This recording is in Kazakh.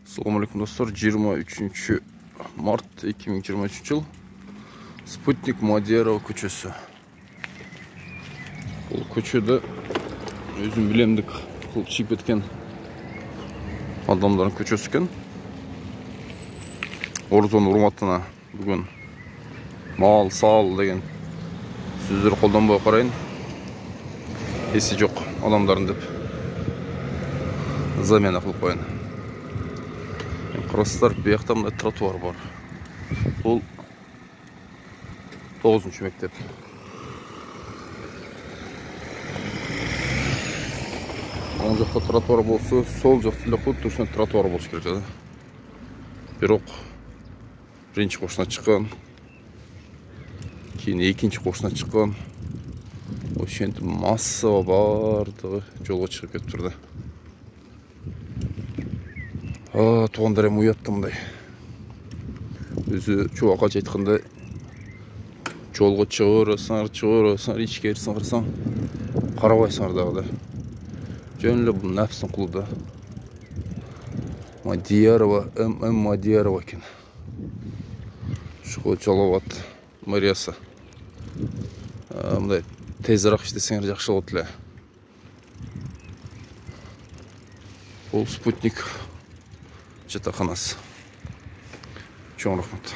Assalamualaikum dostlar. 23 Mart 2023 yıl Sputnik Madiyarova көчесі. Бұл көчеде өзім білемдік қылып шиіп еткен адамдардың көчесі екен. Орзон урматына бүгін мал, сал деген сөздер қолданбай қарайын. Есі жоқ адамдарын деп замена қылып қойын. Қарастар, бұяқта мындай тротуар бар. Бұл 9-ші мектеп. Оң жақта тротуар болса, сол жақта точно тротуар болуш керек еді. Бирок биринчи кошуна чыккан, кийин экинчи кошуна чыккан. Ошентип массава бардыгы жолго чыгып кетип турду. Туғандар эми уятты мындай. Өзү чубакачы айткандай, жолго чыгырсаңар, ичкери сыңгырсаң, карабайсыңар дагы да. Жөн эле бул нафстын кулу да. Мадиярова, Мадиярова экен. Ушул Жалал Абад мэриясы. Мындай тезирээк иштесеңер жакшы болот эле. Бул Спутник жатаканасы. Чоң рахмат.